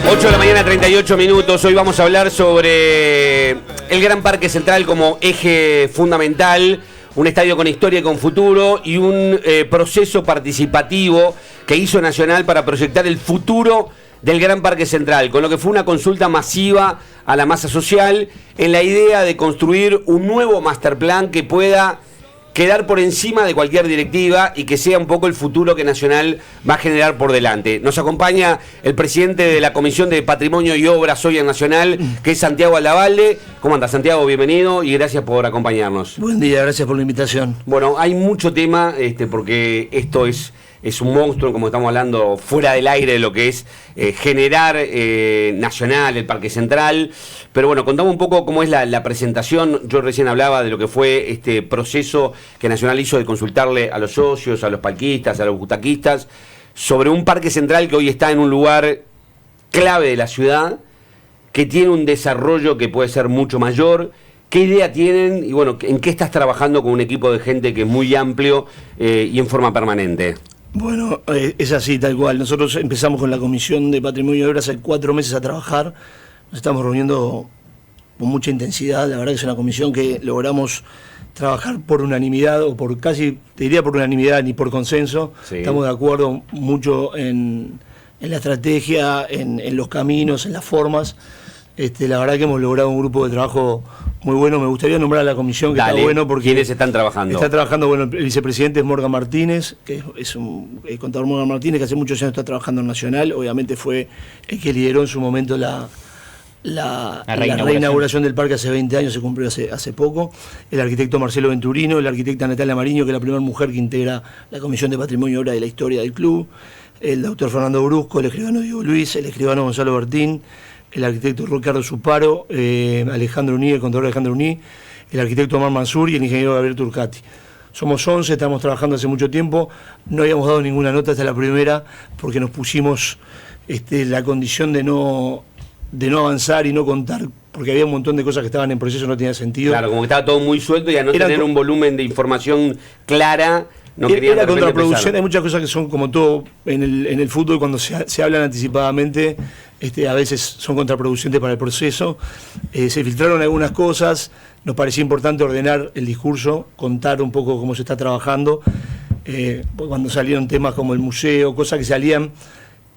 8 de la mañana, 38 minutos. Hoy vamos a hablar sobre el Gran Parque Central como eje fundamental, un estadio con historia y con futuro y un proceso participativo que hizo Nacional para proyectar el futuro del Gran Parque Central, con lo que fue una consulta masiva a la masa social en la idea de construir un nuevo master plan que pueda quedar por encima de cualquier directiva y que sea un poco el futuro que Nacional va a generar por delante. Nos acompaña el presidente de la Comisión de Patrimonio y Obras hoy en Nacional, que es Santiago Aldavalde. ¿Cómo anda, Santiago? Bienvenido y gracias por acompañarnos. Buen día, gracias por la invitación. Bueno, hay mucho tema, porque esto es un monstruo, como estamos hablando, fuera del aire de lo que es generar Nacional, el Parque Central. Pero bueno, contame un poco cómo es la presentación. Yo recién hablaba de lo que fue este proceso que Nacional hizo de consultarle a los socios, a los parquistas, a los butaquistas, sobre un Parque Central que hoy está en un lugar clave de la ciudad, que tiene un desarrollo que puede ser mucho mayor. ¿Qué idea tienen? Y bueno, ¿en qué estás trabajando con un equipo de gente que es muy amplio y en forma permanente? Bueno, es así, tal cual. Nosotros empezamos con la Comisión de Patrimonio y Obras hace 4 meses a trabajar. Nos estamos reuniendo con mucha intensidad. La verdad que es una comisión que logramos trabajar por unanimidad, o por casi, te diría por unanimidad, ni por consenso. Sí. Estamos de acuerdo mucho en la estrategia, en los caminos, en las formas. La verdad que hemos logrado un grupo de trabajo muy bueno. Me gustaría nombrar a la comisión, que está bueno porque... ¿Quiénes están trabajando? Está trabajando, bueno, el vicepresidente es Morgan Martínez, que es el contador Morgan Martínez, que hace muchos años está trabajando en Nacional. Obviamente fue el que lideró en su momento la reinauguración del parque hace 20 años, se cumplió hace poco. El arquitecto Marcelo Venturino, la arquitecta Natalia Mariño, que es la primera mujer que integra la Comisión de Patrimonio y Obra de la historia del club. El doctor Fernando Brusco, el escribano Diego Luis, el escribano Gonzalo Bertín, el arquitecto Ricardo Suparo, Alejandro Uní, el contador Alejandro Uní, el arquitecto Omar Mansur y el ingeniero Gabriel Turcati. Somos 11, estamos trabajando hace mucho tiempo, no habíamos dado ninguna nota hasta la primera porque nos pusimos la condición de no avanzar y no contar, porque había un montón de cosas que estaban en proceso, no tenía sentido. Claro, como que estaba todo muy suelto y a no tener un volumen de información clara. No era contraproducción. Hay muchas cosas que son como todo en el fútbol, cuando se hablan anticipadamente, a veces son contraproducentes para el proceso. Se filtraron algunas cosas, nos parecía importante ordenar el discurso, contar un poco cómo se está trabajando. Cuando salieron temas como el museo, cosas que salían,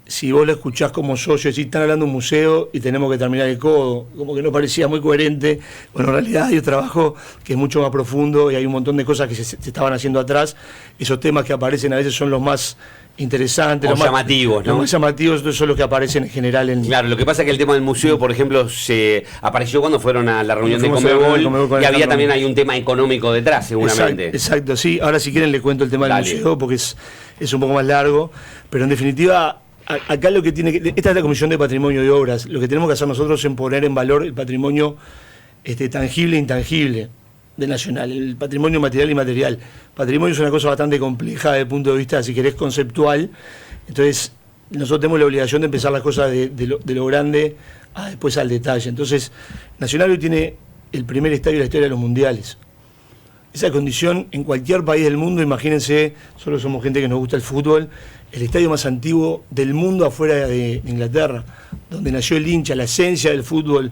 si vos lo escuchás como socio, decís, están hablando de un museo y tenemos que terminar el codo, como que no parecía muy coherente. Bueno, en realidad hay un trabajo que es mucho más profundo y hay un montón de cosas que se estaban haciendo atrás. Esos temas que aparecen a veces son los más interesantes, los llamativos, ¿no? Los más llamativos son los que aparecen en general. Claro, lo que pasa es que el tema del museo, por ejemplo, se apareció cuando fueron a la reunión de Conmebol y había también hay un tema económico detrás, seguramente. Exacto, sí. Ahora si quieren les cuento el tema del museo porque es un poco más largo, pero en definitiva... Acá lo que esta es la Comisión de Patrimonio y Obras. Lo que tenemos que hacer nosotros es poner en valor el patrimonio tangible e intangible de Nacional, el patrimonio material y inmaterial. Patrimonio es una cosa bastante compleja desde el punto de vista, si querés, conceptual. Entonces, nosotros tenemos la obligación de empezar las cosas de lo grande después al detalle. Entonces, Nacional hoy tiene el primer estadio de la historia de los mundiales. Esa condición en cualquier país del mundo, imagínense, solo somos gente que nos gusta el fútbol, el estadio más antiguo del mundo afuera de Inglaterra, donde nació el hincha, la esencia del fútbol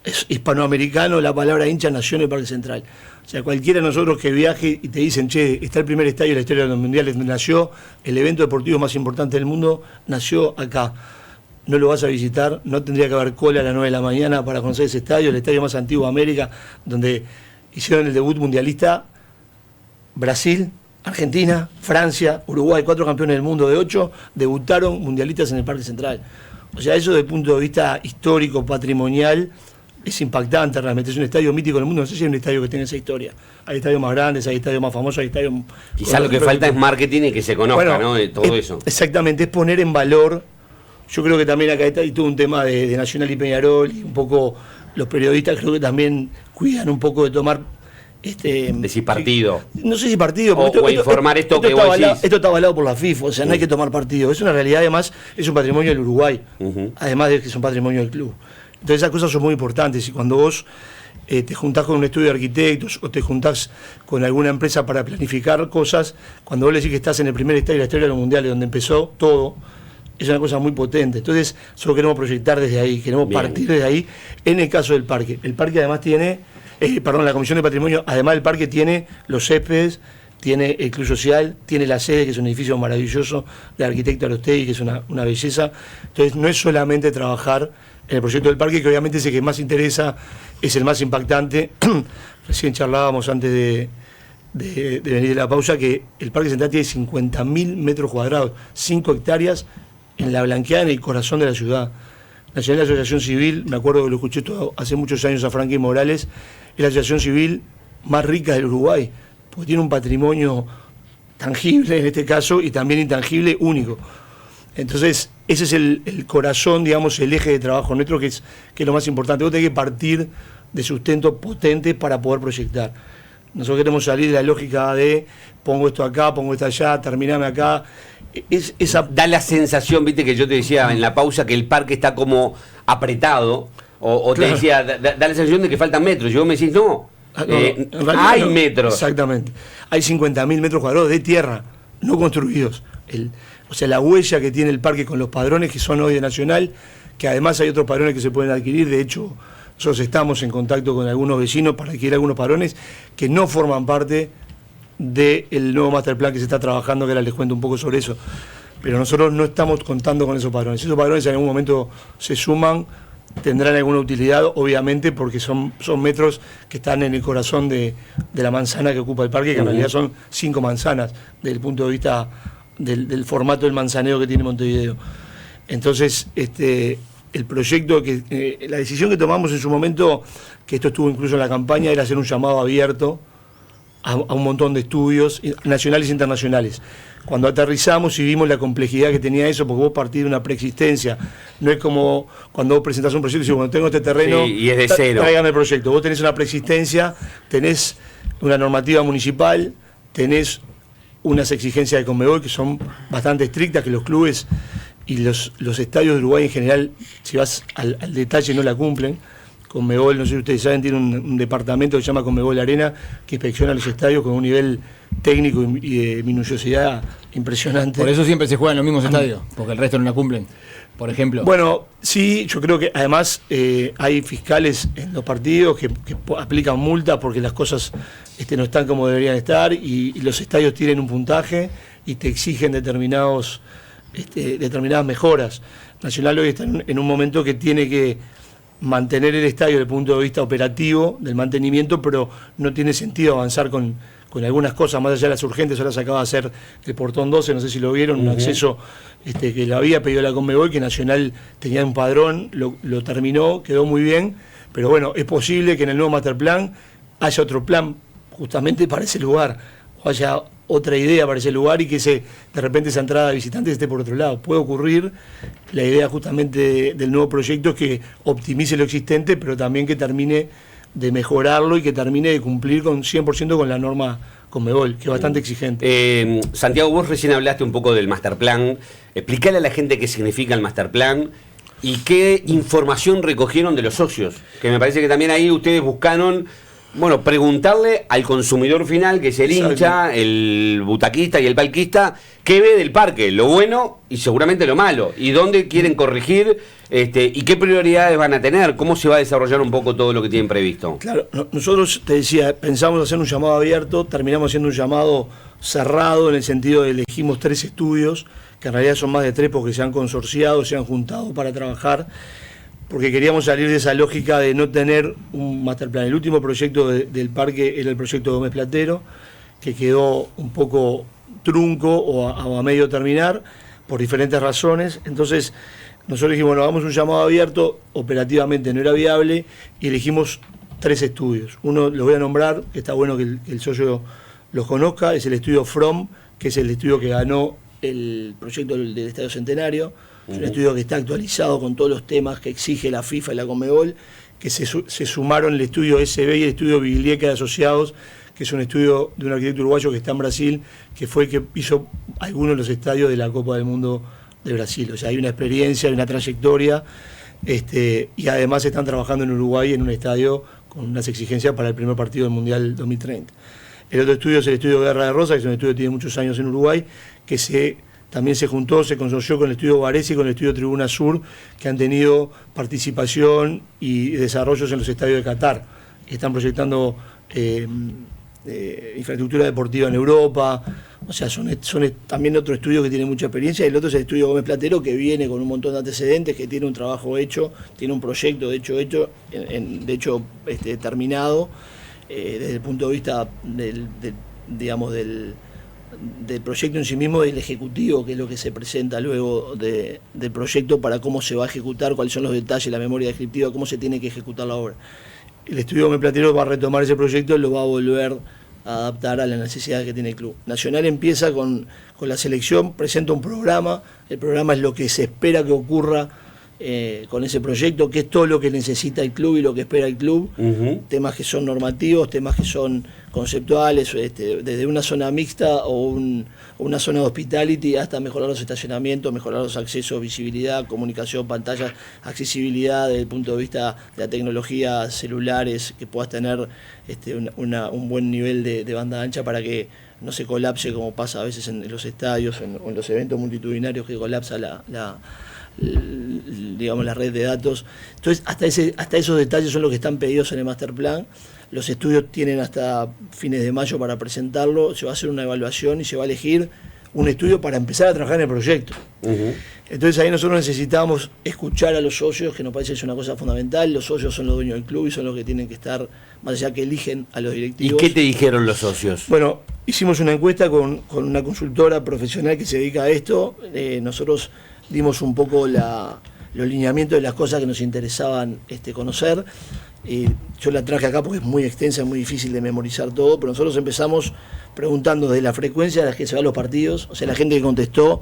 es hispanoamericano, la palabra hincha nació en el Parque Central. O sea, cualquiera de nosotros que viaje y te dicen, che, está el primer estadio de la historia de los mundiales, donde nació el evento deportivo más importante del mundo, nació acá. No lo vas a visitar, no tendría que haber cola a las 9 de la mañana para conocer ese estadio, el estadio más antiguo de América, donde hicieron el debut mundialista Brasil, Argentina, Francia, Uruguay, 4 campeones del mundo de 8, debutaron mundialistas en el Parque Central. O sea, eso desde el punto de vista histórico, patrimonial, es impactante realmente. Es un estadio mítico en el mundo. No sé si hay un estadio que tenga esa historia. Hay estadios más grandes, hay estadios más famosos, hay estadios... Quizás lo que falta es marketing y que se conozca, ¿no? De todo eso. Exactamente, es poner en valor. Yo creo que también acá hay todo un tema de Nacional y Peñarol, y un poco los periodistas creo que también cuidan un poco de tomar... decir partido. No sé si partido, o informar esto que vos decís. Esto está avalado por la FIFA, o sea, no hay que tomar partido. Es una realidad, además, es un patrimonio del Uruguay, además de que es un patrimonio del club. Entonces esas cosas son muy importantes, y cuando vos te juntás con un estudio de arquitectos o te juntás con alguna empresa para planificar cosas, cuando vos le decís que estás en el primer estadio de la historia de los mundiales, donde empezó todo, es una cosa muy potente. Entonces, solo queremos proyectar desde ahí, queremos partir desde ahí. En el caso del parque, el parque además tiene, la Comisión de Patrimonio, además del parque tiene los céspedes, tiene el Club Social, tiene la sede, que es un edificio maravilloso del arquitecto Arostegui, que es una belleza. Entonces, no es solamente trabajar en el proyecto del parque, que obviamente es el que más interesa, es el más impactante. Recién charlábamos antes de venir de la pausa, que el Parque Central tiene 50.000 metros cuadrados, 5 hectáreas en la blanqueada, en el corazón de la ciudad. Nacional de Asociación Civil, me acuerdo que lo escuché todo hace muchos años a Franklin Morales, es la asociación civil más rica del Uruguay, porque tiene un patrimonio tangible en este caso y también intangible único. Entonces, ese es el corazón, digamos, el eje de trabajo nuestro, que es lo más importante. Vos tenés que partir de sustento potente para poder proyectar. Nosotros queremos salir de la lógica de pongo esto acá, pongo esto allá, terminame acá. Da la sensación, viste, que yo te decía en la pausa, que el parque está como apretado, o claro. Te decía, da la sensación de que faltan metros, y vos me decís, no, hay metros. Exactamente, hay 50.000 metros cuadrados de tierra, no construidos. O sea, la huella que tiene el parque con los padrones que son hoy de Nacional, que además hay otros padrones que se pueden adquirir, de hecho, nosotros estamos en contacto con algunos vecinos para adquirir algunos padrones que no forman parte del nuevo master plan que se está trabajando, que ahora les cuento un poco sobre eso. Pero nosotros no estamos contando con esos padrones. Esos padrones en algún momento se suman, tendrán alguna utilidad, obviamente, porque son metros que están en el corazón de la manzana que ocupa el parque, que en realidad son 5 manzanas, desde el punto de vista del formato del manzaneo que tiene Montevideo. Entonces, el proyecto, la decisión que tomamos en su momento, que esto estuvo incluso en la campaña, era hacer un llamado abierto a un montón de estudios nacionales e internacionales. Cuando aterrizamos y vimos la complejidad que tenía eso, porque vos partís de una preexistencia, no es como cuando vos presentás un proyecto y decís, bueno, tengo este terreno, sí, y es de cero. Tráigame el proyecto. Vos tenés una preexistencia, tenés una normativa municipal, tenés unas exigencias de Conmebol que son bastante estrictas, que los clubes y los estadios de Uruguay en general, si vas al detalle, no la cumplen. Conmebol, no sé si ustedes saben, tiene un departamento que se llama Conmebol Arena, que inspecciona los estadios con un nivel técnico y de minuciosidad impresionante. Por eso siempre se juegan los mismos estadios, porque el resto no la cumplen, por ejemplo. Bueno, sí, yo creo que además hay fiscales en los partidos que aplican multas porque las cosas no están como deberían estar, y los estadios tienen un puntaje y te exigen determinadas mejoras. Nacional hoy está en un momento que tiene que mantener el estadio desde el punto de vista operativo, del mantenimiento, pero no tiene sentido avanzar con algunas cosas, más allá de las urgentes. Ahora se acaba de hacer el portón 12, no sé si lo vieron, un acceso que lo había pedido la Conmebol, que Nacional tenía un padrón, lo terminó, quedó muy bien, pero bueno, es posible que en el nuevo master plan haya otro plan justamente para ese lugar, o haya otra idea para ese lugar, y que de repente esa entrada de visitantes esté por otro lado. Puede ocurrir. La idea justamente del nuevo proyecto es que optimice lo existente, pero también que termine de mejorarlo y que termine de cumplir con 100% con la norma Conmebol, que es bastante exigente. Santiago, vos recién hablaste un poco del master plan. Explícale a la gente qué significa el master plan y qué información recogieron de los socios, que me parece que también ahí ustedes buscaron. Bueno, preguntarle al consumidor final, que es el hincha, el butaquista y el palquista, qué ve del parque, lo bueno y seguramente lo malo, y dónde quieren corregir, y qué prioridades van a tener, cómo se va a desarrollar un poco todo lo que tienen previsto. Claro, nosotros, te decía, pensamos hacer un llamado abierto, terminamos haciendo un llamado cerrado, en el sentido de elegimos 3 estudios, que en realidad son más de 3 porque se han consorciado, se han juntado para trabajar, porque queríamos salir de esa lógica de no tener un master plan. El último proyecto del parque era el proyecto Gómez Platero, que quedó un poco trunco o a medio terminar, por diferentes razones. Entonces, nosotros dijimos, bueno, hagamos un llamado abierto, operativamente no era viable, y elegimos 3 estudios. Uno lo voy a nombrar, que está bueno que el socio los conozca, es el estudio From, que es el estudio que ganó el proyecto del Estadio Centenario. Es un estudio que está actualizado con todos los temas que exige la FIFA y la Conmebol, que se sumaron el estudio SB y el estudio Biglieca de Asociados, que es un estudio de un arquitecto uruguayo que está en Brasil, que fue el que hizo algunos de los estadios de la Copa del Mundo de Brasil. O sea, hay una experiencia, hay una trayectoria, y además están trabajando en Uruguay en un estadio con unas exigencias para el primer partido del Mundial 2030. El otro estudio es el estudio Guerra de Rosa, que es un estudio que tiene muchos años en Uruguay, que se también se juntó, se consorció con el estudio Varese y con el estudio Tribuna Sur, que han tenido participación y desarrollos en los estadios de Qatar. Están proyectando infraestructura deportiva en Europa. O sea, son también otro estudio que tiene mucha experiencia. Y el otro es el estudio Gómez Platero, que viene con un montón de antecedentes, que tiene un trabajo hecho, tiene un proyecto de hecho terminado, desde el punto de vista del proyecto en sí mismo, del ejecutivo, que es lo que se presenta luego del proyecto para cómo se va a ejecutar, cuáles son los detalles, la memoria descriptiva, cómo se tiene que ejecutar la obra. El estudio Gómez Platero va a retomar ese proyecto y lo va a volver a adaptar a las necesidades que tiene el club. Nacional empieza con la selección, presenta un programa, el programa es lo que se espera que ocurra con ese proyecto, que es todo lo que necesita el club y lo que espera el club, temas que son normativos, temas que son conceptuales, desde una zona mixta o una zona de hospitality hasta mejorar los estacionamientos, mejorar los accesos, visibilidad, comunicación, pantallas, accesibilidad desde el punto de vista de la tecnología, celulares, que puedas tener un buen nivel de banda ancha para que no se colapse como pasa a veces en los estadios o en los eventos multitudinarios, que colapsa la red de datos. Entonces, hasta esos detalles son los que están pedidos en el master plan. Los estudios tienen hasta fines de mayo para presentarlo, se va a hacer una evaluación y se va a elegir un estudio para empezar a trabajar en el proyecto. Entonces ahí nosotros necesitamos escuchar a los socios, que nos parece que es una cosa fundamental. Los socios son los dueños del club y son los que tienen que estar, más allá que eligen a los directivos. ¿Y qué te dijeron los socios? Bueno, hicimos una encuesta con una consultora profesional que se dedica a esto. Nosotros dimos un poco los lineamientos de las cosas que nos interesaban conocer. Yo la traje acá porque es muy extensa, es muy difícil de memorizar todo, pero nosotros empezamos preguntando de la frecuencia a la que se van los partidos. O sea, la gente que contestó,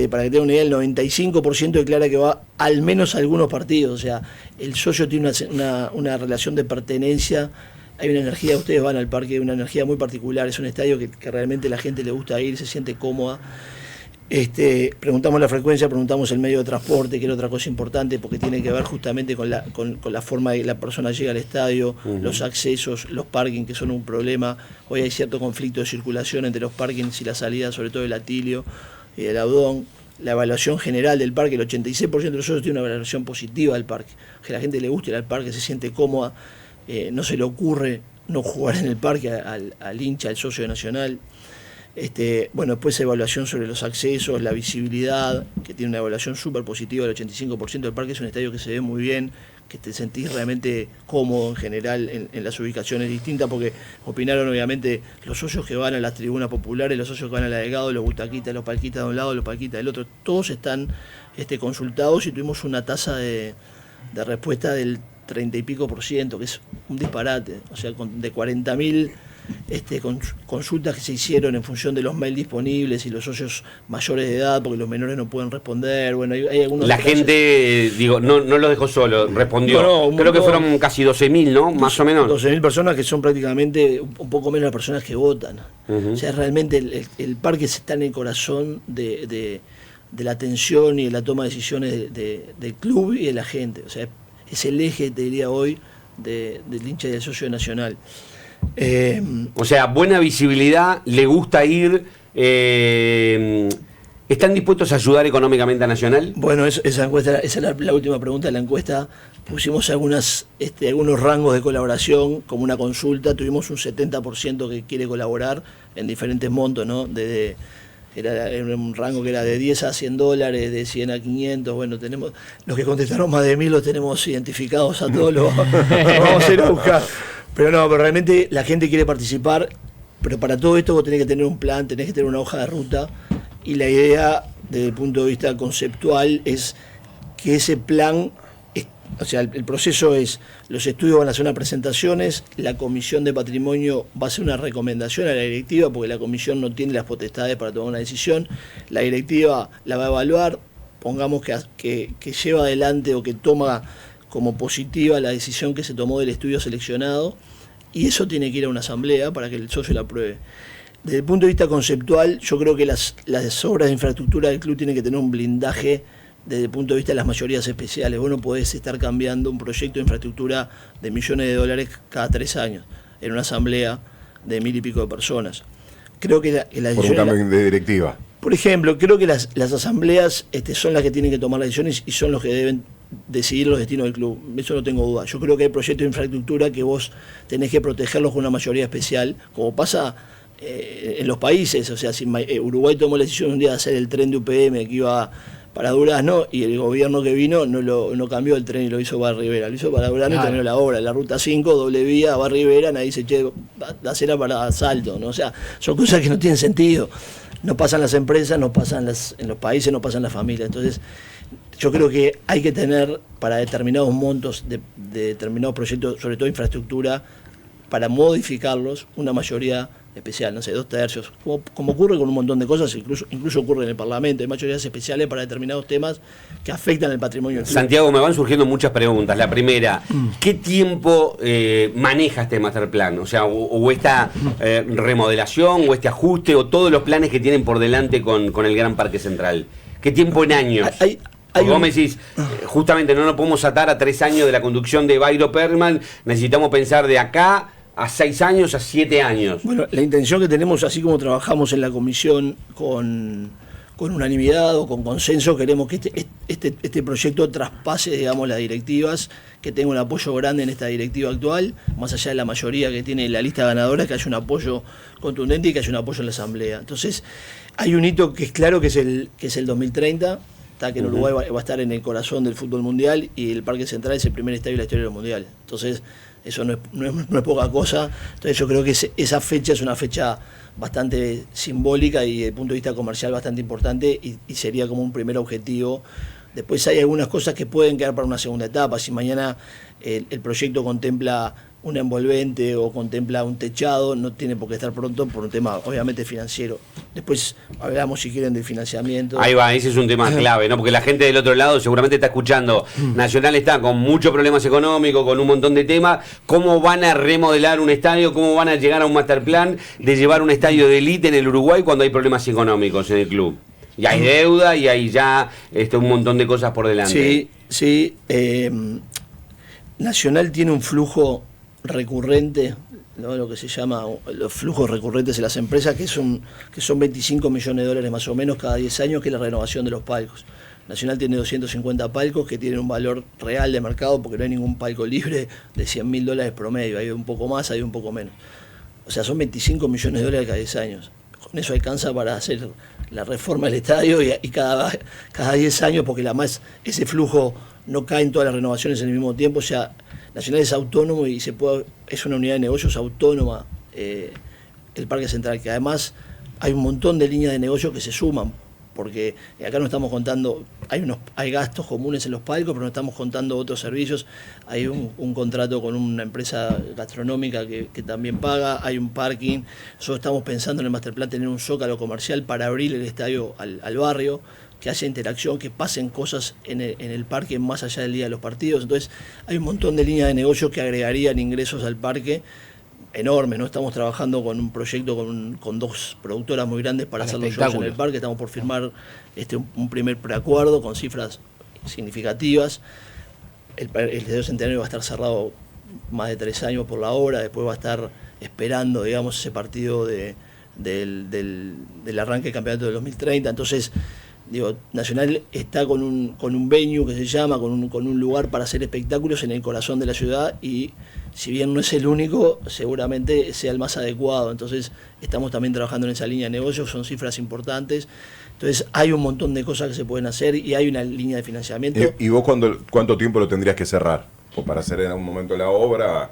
para que tengan una idea, el 95% declara que va al menos a algunos partidos. O sea, el socio tiene una relación de pertenencia, hay una energía, ustedes van al parque, una energía muy particular, es un estadio que realmente la gente le gusta ir, se siente cómoda. Preguntamos la frecuencia, preguntamos el medio de transporte, que era otra cosa importante, porque tiene que ver justamente con la forma de que la persona llega al estadio, los accesos, los parkings, que son un problema. Hoy hay cierto conflicto de circulación entre los parkings y la salida, sobre todo del Atilio y del Audón. La evaluación general del parque, el 86% de los socios tiene una evaluación positiva del parque. Que a la gente le guste ir al parque, se siente cómoda, no se le ocurre no jugar en el parque al hincha, al socio de Nacional. Después evaluación sobre los accesos, la visibilidad, que tiene una evaluación súper positiva del 85% del parque. Es un estadio que se ve muy bien, que te sentís realmente cómodo en general en las ubicaciones distintas, porque opinaron obviamente los socios que van a las tribunas populares, los socios que van a la Delgado, los butaquitas, los palquitas de un lado, los palquitas del otro, todos están consultados, y tuvimos una tasa de respuesta del 30 y pico %, que es un disparate. O sea, de 40.000 consultas que se hicieron en función de los mails disponibles y los socios mayores de edad, porque los menores no pueden responder. Bueno, hay algunos. La gente, no los dejó solo, respondió. No, creo que fueron casi 12.000, ¿no? Más o menos. 12.000 personas, que son prácticamente un poco menos las personas que votan. O sea, realmente el parque está en el corazón de la atención y de la toma de decisiones del club y de la gente. O sea, es el eje, te diría hoy, del hincha y del socio de Nacional. O sea, buena visibilidad, le gusta ir. ¿Están dispuestos a ayudar económicamente a Nacional? Bueno, esa encuesta, esa es la última pregunta de la encuesta. Pusimos algunos rangos de colaboración como una consulta. Tuvimos un 70% que quiere colaborar en diferentes montos, ¿no? Era un rango que era de 10 a $100, de 100 a 500. Bueno, tenemos los que contestaron más de 1.000, los tenemos identificados a todos, los vamos a ir a buscar. Pero realmente la gente quiere participar, pero para todo esto vos tenés que tener un plan, tenés que tener una hoja de ruta, y la idea desde el punto de vista conceptual es que ese plan, o sea, el proceso es, los estudios van a hacer unas presentaciones, la comisión de patrimonio va a hacer una recomendación a la directiva, porque la comisión no tiene las potestades para tomar una decisión, la directiva la va a evaluar, pongamos que lleva adelante o que toma como positiva la decisión que se tomó del estudio seleccionado, y eso tiene que ir a una asamblea para que el socio la apruebe. Desde el punto de vista conceptual, yo creo que las obras de infraestructura del club tienen que tener un blindaje desde el punto de vista de las mayorías especiales. Vos no podés estar cambiando un proyecto de infraestructura de millones de dólares cada 3 años en una asamblea de 1.000 y pico de personas. Creo que la decisión... Por un cambio de directiva. Por ejemplo, creo que las asambleas son las que tienen que tomar las decisiones y son los que deben decidir los destinos del club. Eso no tengo duda. Yo creo que hay proyectos de infraestructura que vos tenés que protegerlos con una mayoría especial, como pasa en los países. O sea, si Uruguay tomó la decisión un día de hacer el tren de UPM que iba para Durazno, y el gobierno que vino no cambió el tren y lo hizo para Rivera, lo hizo para Durazno, claro. Y terminó la obra. La ruta 5, doble vía, va a Rivera, nadie dice, che, la acera para Salto, ¿no? O sea, son cosas que no tienen sentido. No pasan las empresas, no pasan en los países, no pasan las familias. Entonces, yo creo que hay que tener para determinados montos de determinados proyectos, sobre todo infraestructura, para modificarlos, una mayoría especial, no sé, 2/3, como ocurre con un montón de cosas, incluso ocurre en el Parlamento, hay mayorías especiales para determinados temas que afectan el patrimonio del club. Santiago, me van surgiendo muchas preguntas. La primera, ¿qué tiempo maneja este masterplan? O sea, o esta remodelación, o este ajuste, o todos los planes que tienen por delante con el Gran Parque Central. ¿Qué tiempo en años? Vos me decís, justamente no nos podemos atar a 3 años de la conducción de Bairo Perman, necesitamos pensar de acá a 6 años, a 7 años. Bueno, la intención que tenemos, así como trabajamos en la comisión con unanimidad o con consenso, queremos que este proyecto traspase, digamos, las directivas, que tenga un apoyo grande en esta directiva actual, más allá de la mayoría que tiene la lista ganadora, que haya un apoyo contundente y que haya un apoyo en la Asamblea. Entonces, hay un hito que es claro, que es el 2030, que en Uruguay va a estar en el corazón del fútbol mundial, y el Parque Central es el primer estadio de la historia del mundial. Entonces, eso no es poca cosa. Entonces, yo creo que esa fecha es una fecha bastante simbólica y desde el punto de vista comercial bastante importante, y sería como un primer objetivo. Después hay algunas cosas que pueden quedar para una segunda etapa. Si mañana el proyecto contempla un envolvente o contempla un techado, no tiene por qué estar pronto por un tema obviamente financiero. Después hablamos, si quieren, del financiamiento. Ahí va, ese es un tema clave, ¿no? Porque la gente del otro lado seguramente está escuchando. Nacional está con muchos problemas económicos, con un montón de temas. ¿Cómo van a remodelar un estadio? ¿Cómo van a llegar a un masterplan de llevar un estadio de élite en el Uruguay cuando hay problemas económicos en el club? Y hay deuda y hay ya un montón de cosas por delante. Sí. Nacional tiene un flujo recurrente, ¿no? Lo que se llama los flujos recurrentes en las empresas, que son 25 millones de dólares más o menos cada 10 años, que es la renovación de los palcos. Nacional tiene 250 palcos que tienen un valor real de mercado, porque no hay ningún palco libre de $100.000 promedio, hay un poco más, hay un poco menos. O sea, son 25 millones de dólares cada 10 años. Con eso alcanza para hacer la reforma del estadio y cada 10 años, porque además ese flujo no cae en todas las renovaciones en el mismo tiempo. O sea, Nacional es autónomo y es una unidad de negocios autónoma, el Parque Central, que además hay un montón de líneas de negocio que se suman, porque acá no estamos contando, hay gastos comunes en los palcos, pero no estamos contando otros servicios. Hay un contrato con una empresa gastronómica que también paga, hay un parking. Nosotros estamos pensando en el masterplan tener un zócalo comercial para abrir el estadio al barrio, que haya interacción, que pasen cosas en el parque más allá del día de los partidos. Entonces, hay un montón de líneas de negocio que agregarían ingresos al parque enormes, ¿no? Estamos trabajando con un proyecto con 2 productoras muy grandes para hacer los shows en el parque. Estamos por firmar un primer preacuerdo con cifras significativas. El Estadio Centenario va a estar cerrado más de 3 años por la obra, después va a estar esperando, digamos, ese partido del arranque del campeonato del 2030. Entonces, Nacional está con un venue que se llama, con un lugar para hacer espectáculos en el corazón de la ciudad, y si bien no es el único, seguramente sea el más adecuado. Entonces estamos también trabajando en esa línea de negocios, son cifras importantes. Entonces hay un montón de cosas que se pueden hacer y hay una línea de financiamiento. ¿Y vos cuánto tiempo lo tendrías que cerrar? O para hacer en algún momento la obra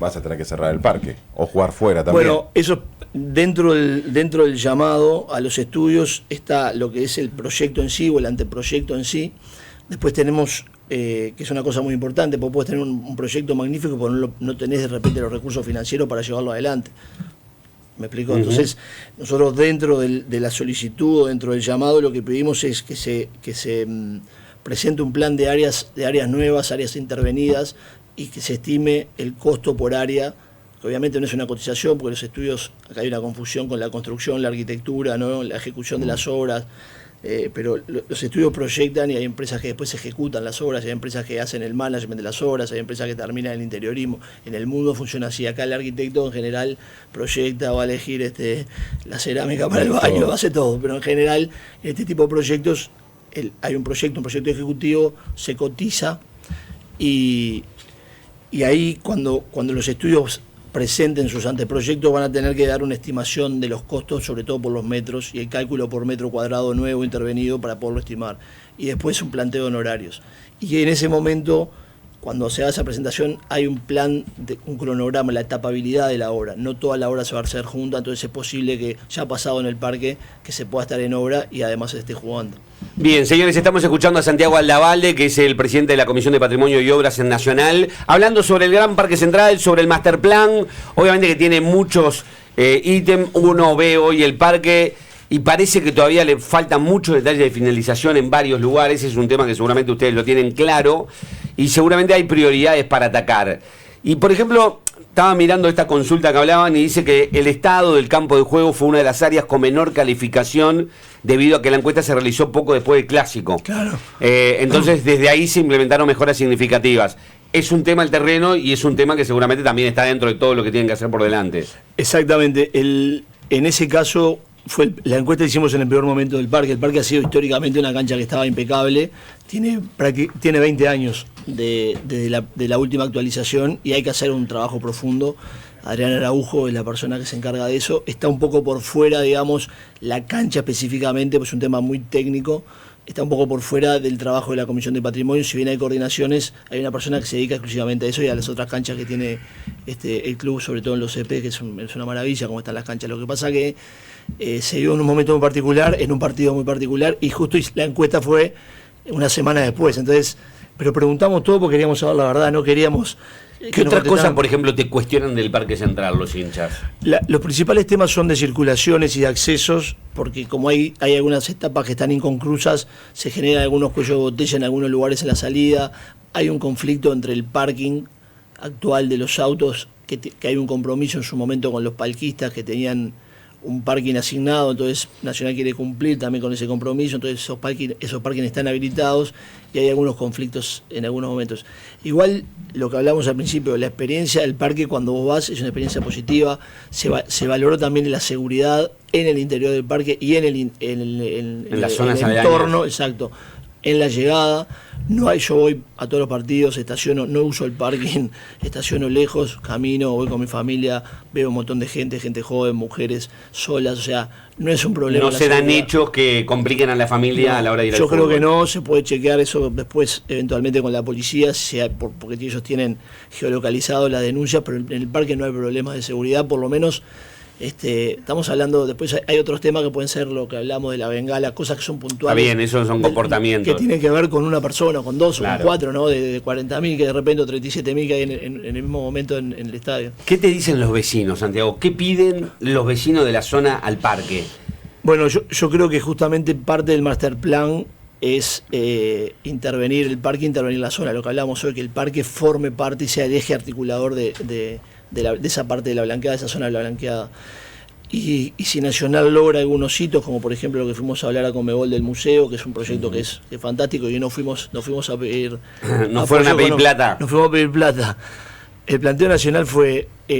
vas a tener que cerrar el parque o jugar fuera también. Bueno, eso dentro del llamado a los estudios está lo que es el proyecto en sí o el anteproyecto en sí. Después tenemos, que es una cosa muy importante, porque puedes tener un proyecto magnífico, pero no tenés de repente los recursos financieros para llevarlo adelante. ¿Me explico? Uh-huh. Entonces, nosotros dentro de la solicitud o dentro del llamado, lo que pedimos es que se presente un plan de áreas nuevas, áreas intervenidas, y que se estime el costo por área, que obviamente no es una cotización, porque los estudios, acá hay una confusión con la construcción, la arquitectura, ¿no? La ejecución de las obras. pero los estudios proyectan y hay empresas que después ejecutan las obras, hay empresas que hacen el management de las obras, hay empresas que terminan el interiorismo. En el mundo funciona así. Acá el arquitecto en general proyecta, va a elegir la cerámica para el baño, hace todo, pero en general en este tipo de proyectos hay un proyecto ejecutivo, se cotiza y ahí cuando los estudios presenten sus anteproyectos van a tener que dar una estimación de los costos, sobre todo por los metros, y el cálculo por metro cuadrado nuevo intervenido para poderlo estimar. Y después un planteo de honorarios. Y en ese momento, cuando se haga esa presentación, hay un plan, un cronograma, la etapabilidad de la obra. No toda la obra se va a hacer junta, entonces es posible que ya ha pasado en el parque, que se pueda estar en obra y además se esté jugando. Bien, señores, estamos escuchando a Santiago Aldavalde, que es el presidente de la Comisión de Patrimonio y Obras en Nacional, hablando sobre el Gran Parque Central, sobre el Master Plan, obviamente que tiene muchos ítems. Uno ve hoy el parque y parece que todavía le faltan muchos detalles de finalización en varios lugares. Es un tema que seguramente ustedes lo tienen claro y seguramente hay prioridades para atacar. Y por ejemplo, estaba mirando esta consulta que hablaban y dice que el estado del campo de juego fue una de las áreas con menor calificación debido a que la encuesta se realizó poco después del Clásico. Claro. Entonces desde ahí se implementaron mejoras significativas. Es un tema el terreno y es un tema que seguramente también está dentro de todo lo que tienen que hacer por delante. Exactamente. En ese caso la encuesta que hicimos en el peor momento del parque. El parque ha sido históricamente una cancha que estaba impecable, tiene 20 años de la última actualización y hay que hacer un trabajo profundo. Adrián Araujo es la persona que se encarga de eso. Está un poco por fuera, digamos, la cancha específicamente, pues es un tema muy técnico. Está un poco por fuera del trabajo de la Comisión de Patrimonio. Si bien hay coordinaciones, hay una persona que se dedica exclusivamente a eso y a las otras canchas que tiene el club, sobre todo en los CP, que es una maravilla cómo están las canchas. Lo que pasa que se dio en un momento muy particular, en un partido muy particular, y justo la encuesta fue una semana después. Entonces, pero preguntamos todo porque queríamos saber la verdad, no queríamos... ¿Qué otras cosas, por ejemplo, te cuestionan del Parque Central los hinchas? Los principales temas son de circulaciones y de accesos, porque como hay algunas etapas que están inconclusas, se generan algunos cuellos de botella en algunos lugares en la salida, hay un conflicto entre el parking actual de los autos, que hay un compromiso en su momento con los parquistas que tenían un parking asignado, entonces Nacional quiere cumplir también con ese compromiso, entonces esos parking están habilitados y hay algunos conflictos en algunos momentos. Igual, lo que hablamos al principio, la experiencia del parque cuando vos vas es una experiencia positiva, se valoró también la seguridad en el interior del parque y en las zonas el entorno, exacto, en la llegada. Yo voy a todos los partidos, estaciono, no uso el parking, estaciono lejos, camino, voy con mi familia, veo un montón de gente joven, mujeres solas, o sea, no es un problema. No se dan hechos que compliquen a la familia a la hora de ir al fútbol. Yo creo que no, se puede chequear eso después eventualmente con la policía, porque ellos tienen geolocalizado la denuncia, pero en el parque no hay problemas de seguridad, por lo menos. Estamos hablando, después hay otros temas que pueden ser lo que hablamos de la bengala, cosas que son puntuales. Está bien, esos son comportamientos. Que tienen que ver con una persona, con dos claro, o con cuatro, ¿no? De 40.000 que de repente 37.000 que hay en el mismo momento en el estadio. ¿Qué te dicen los vecinos, Santiago? ¿Qué piden los vecinos de la zona al parque? Bueno, yo creo que justamente parte del master plan es intervenir el parque, intervenir la zona. Lo que hablamos hoy, que el parque forme parte y sea el eje articulador de esa parte de la blanqueada, de esa zona de la blanqueada. Y si Nacional logra algunos hitos, como por ejemplo lo que fuimos a hablar a Conmebol del museo, que es un proyecto que es fantástico, y no fuimos a pedir... ¿No fueron a pedir plata? No fuimos a pedir plata. El planteo nacional fue... la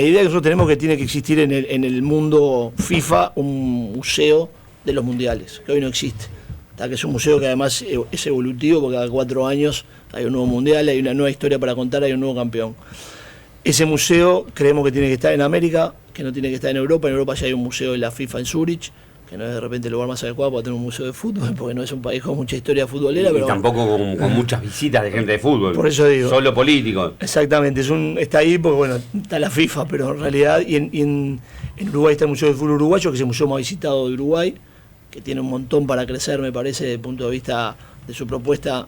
idea que nosotros tenemos que tiene que existir en el mundo FIFA un museo de los mundiales, que hoy no existe. Que es un museo que además es evolutivo, porque cada 4 años hay un nuevo mundial, hay una nueva historia para contar, hay un nuevo campeón. Ese museo creemos que tiene que estar en América, que no tiene que estar en Europa. En Europa ya hay un museo de la FIFA en Zúrich, que no es de repente el lugar más adecuado para tener un museo de fútbol, porque no es un país con mucha historia futbolera. Y pero tampoco con muchas visitas de gente de fútbol. Por eso digo. Solo políticos. Exactamente, está ahí porque bueno, está la FIFA, pero en realidad, en Uruguay está el Museo de Fútbol Uruguayo, que es el museo más visitado de Uruguay, que tiene un montón para crecer, me parece, desde el punto de vista de su propuesta